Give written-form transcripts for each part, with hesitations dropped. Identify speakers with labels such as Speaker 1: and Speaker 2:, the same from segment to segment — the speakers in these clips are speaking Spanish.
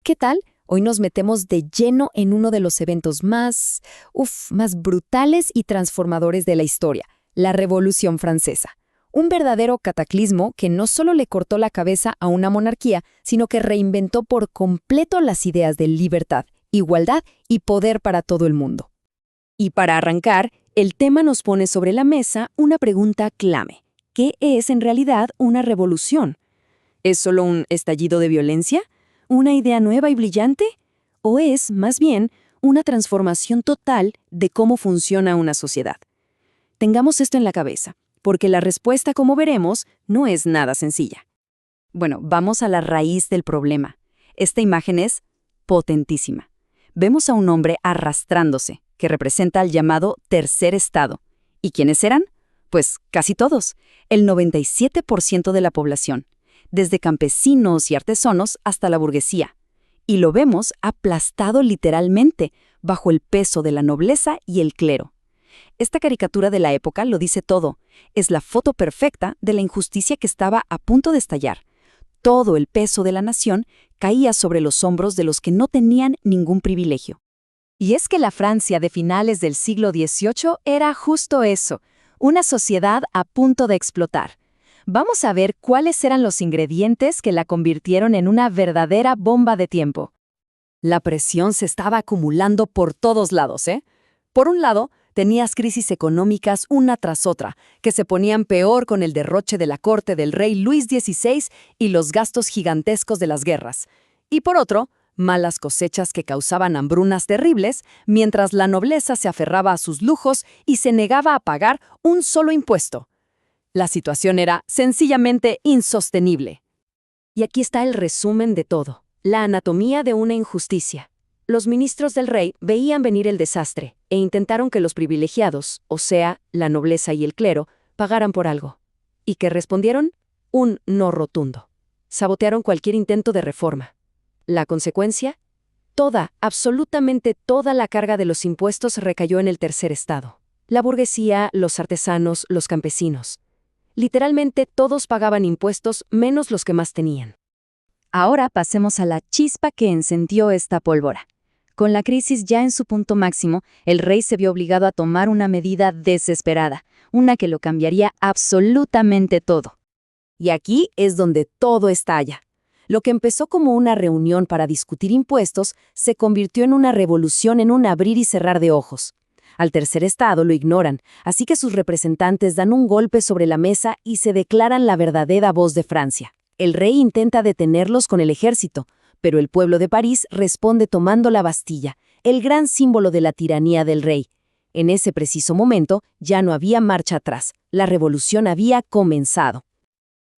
Speaker 1: ¿qué tal? Hoy nos metemos de lleno en uno de los eventos más brutales y transformadores de la historia, la Revolución Francesa. Un verdadero cataclismo que no solo le cortó la cabeza a una monarquía, sino que reinventó por completo las ideas de libertad, igualdad y poder para todo el mundo. Y para arrancar, el tema nos pone sobre la mesa una pregunta clave. ¿Qué es en realidad una revolución? ¿Es solo un estallido de violencia? ¿Una idea nueva y brillante? ¿O es, más bien, una transformación total de cómo funciona una sociedad? Tengamos esto en la cabeza, porque la respuesta, como veremos, no es nada sencilla. Bueno, vamos a la raíz del problema. Esta imagen es potentísima. Vemos a un hombre arrastrándose, que representa al llamado tercer estado. ¿Y quiénes eran? Pues casi todos, el 97% de la población, desde campesinos y artesanos hasta la burguesía. Y lo vemos aplastado literalmente, bajo el peso de la nobleza y el clero. Esta caricatura de la época lo dice todo. Es la foto perfecta de la injusticia que estaba a punto de estallar. Todo el peso de la nación caía sobre los hombros de los que no tenían ningún privilegio. Y es que la Francia de finales del siglo XVIII era justo eso, una sociedad a punto de explotar. Vamos a ver cuáles eran los ingredientes que la convirtieron en una verdadera bomba de tiempo. La presión se estaba acumulando por todos lados, ¿eh? Por un lado, tenías crisis económicas una tras otra, que se ponían peor con el derroche de la corte del rey Luis XVI y los gastos gigantescos de las guerras. Y por otro, malas cosechas que causaban hambrunas terribles, mientras la nobleza se aferraba a sus lujos y se negaba a pagar un solo impuesto. La situación era sencillamente insostenible. Y aquí está el resumen de todo, la anatomía de una injusticia. Los ministros del rey veían venir el desastre e intentaron que los privilegiados, o sea, la nobleza y el clero, pagaran por algo. ¿Y qué respondieron? Un no rotundo. Sabotearon cualquier intento de reforma. ¿La consecuencia? Absolutamente toda la carga de los impuestos recayó en el tercer estado. La burguesía, los artesanos, los campesinos. Literalmente todos pagaban impuestos menos los que más tenían. Ahora pasemos a la chispa que encendió esta pólvora. Con la crisis ya en su punto máximo, el rey se vio obligado a tomar una medida desesperada, una que lo cambiaría absolutamente todo. Y aquí es donde todo estalla. Lo que empezó como una reunión para discutir impuestos se convirtió en una revolución en un abrir y cerrar de ojos. Al tercer estado lo ignoran, así que sus representantes dan un golpe sobre la mesa y se declaran la verdadera voz de Francia. El rey intenta detenerlos con el ejército, pero el pueblo de París responde tomando la Bastilla, el gran símbolo de la tiranía del rey. En ese preciso momento ya no había marcha atrás, la revolución había comenzado.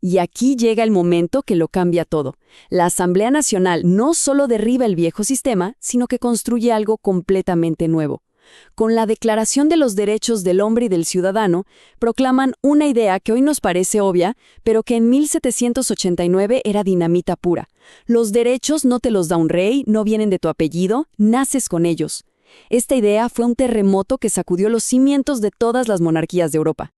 Speaker 1: Y aquí llega el momento que lo cambia todo. La Asamblea Nacional no solo derriba el viejo sistema, sino que construye algo completamente nuevo. Con la Declaración de los Derechos del Hombre y del Ciudadano, proclaman una idea que hoy nos parece obvia, pero que en 1789 era dinamita pura. Los derechos no te los da un rey, no vienen de tu apellido, naces con ellos. Esta idea fue un terremoto que sacudió los cimientos de todas las monarquías de Europa.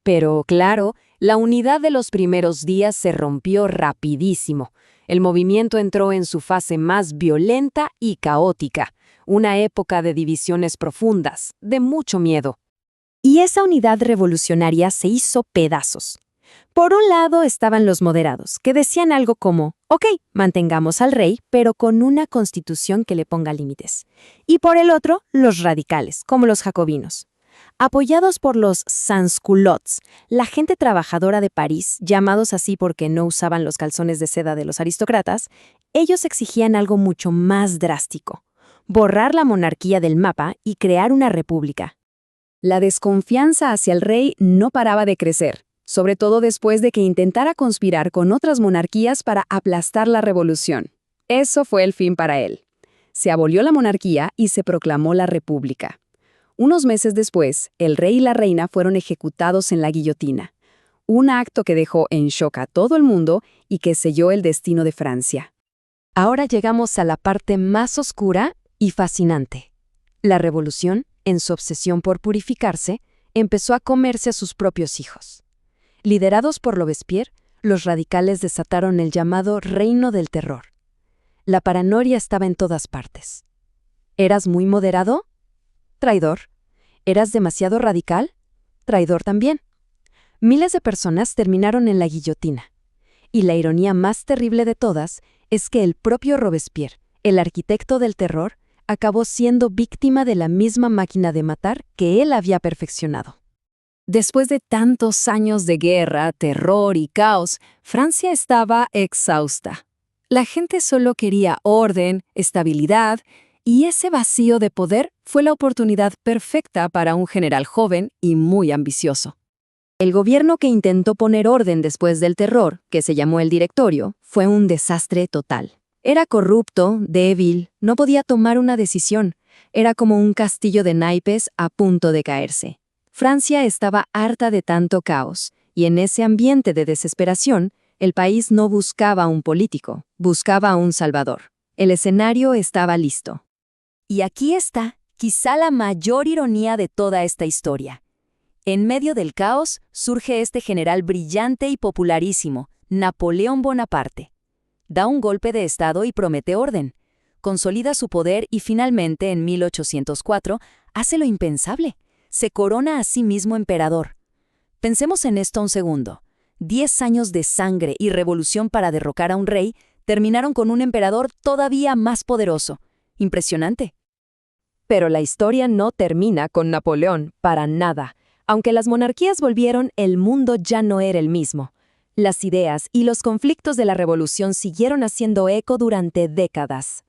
Speaker 1: Pero, claro, la unidad de los primeros días se rompió rapidísimo. El movimiento entró en su fase más violenta y caótica. Una época de divisiones profundas, de mucho miedo. Y esa unidad revolucionaria se hizo pedazos. Por un lado estaban los moderados, que decían algo como, ok, mantengamos al rey, pero con una constitución que le ponga límites. Y por el otro, los radicales, como los jacobinos. Apoyados por los sans-culottes, la gente trabajadora de París, llamados así porque no usaban los calzones de seda de los aristócratas, ellos exigían algo mucho más drástico. Borrar la monarquía del mapa y crear una república. La desconfianza hacia el rey no paraba de crecer, sobre todo después de que intentara conspirar con otras monarquías para aplastar la revolución. Eso fue el fin para él. Se abolió la monarquía y se proclamó la república. Unos meses después, el rey y la reina fueron ejecutados en la guillotina, un acto que dejó en shock a todo el mundo y que selló el destino de Francia. Ahora llegamos a la parte más oscura y fascinante. La revolución, en su obsesión por purificarse, empezó a comerse a sus propios hijos. Liderados por Robespierre, los radicales desataron el llamado Reino del Terror. La paranoia estaba en todas partes. ¿Eras muy moderado? Traidor. ¿Eras demasiado radical? Traidor también. Miles de personas terminaron en la guillotina. Y la ironía más terrible de todas es que el propio Robespierre, el arquitecto del terror, acabó siendo víctima de la misma máquina de matar que él había perfeccionado. Después de tantos años de guerra, terror y caos, Francia estaba exhausta. La gente solo quería orden, estabilidad, y ese vacío de poder fue la oportunidad perfecta para un general joven y muy ambicioso. El gobierno que intentó poner orden después del terror, que se llamó el Directorio, fue un desastre total. Era corrupto, débil, no podía tomar una decisión. Era como un castillo de naipes a punto de caerse. Francia estaba harta de tanto caos, y en ese ambiente de desesperación, el país no buscaba a un político, buscaba a un salvador. El escenario estaba listo. Y aquí está, quizá la mayor ironía de toda esta historia. En medio del caos surge este general brillante y popularísimo, Napoleón Bonaparte. Da un golpe de estado y promete orden. Consolida su poder y finalmente, en 1804, hace lo impensable. Se corona a sí mismo emperador. Pensemos en esto un segundo. 10 años de sangre y revolución para derrocar a un rey terminaron con un emperador todavía más poderoso. Impresionante. Pero la historia no termina con Napoleón, para nada. Aunque las monarquías volvieron, el mundo ya no era el mismo. Las ideas y los conflictos de la revolución siguieron haciendo eco durante décadas.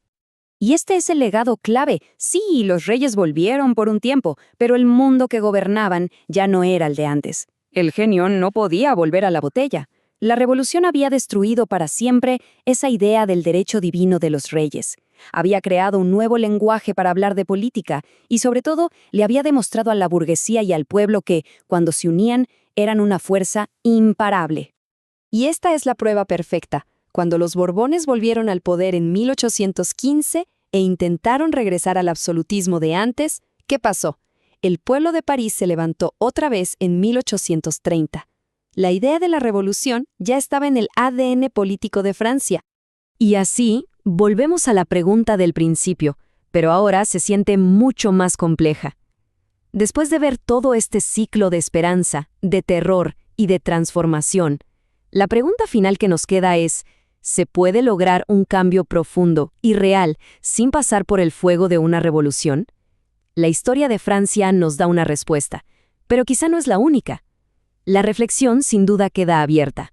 Speaker 1: Y este es el legado clave. Sí, los reyes volvieron por un tiempo, pero el mundo que gobernaban ya no era el de antes. El genio no podía volver a la botella. La revolución había destruido para siempre esa idea del derecho divino de los reyes. Había creado un nuevo lenguaje para hablar de política y, sobre todo, le había demostrado a la burguesía y al pueblo que, cuando se unían, eran una fuerza imparable. Y esta es la prueba perfecta. Cuando los Borbones volvieron al poder en 1815 e intentaron regresar al absolutismo de antes, ¿qué pasó? El pueblo de París se levantó otra vez en 1830. La idea de la revolución ya estaba en el ADN político de Francia. Y así, volvemos a la pregunta del principio, pero ahora se siente mucho más compleja. Después de ver todo este ciclo de esperanza, de terror y de transformación, la pregunta final que nos queda es: ¿se puede lograr un cambio profundo y real sin pasar por el fuego de una revolución? La historia de Francia nos da una respuesta, pero quizá no es la única. La reflexión sin duda queda abierta.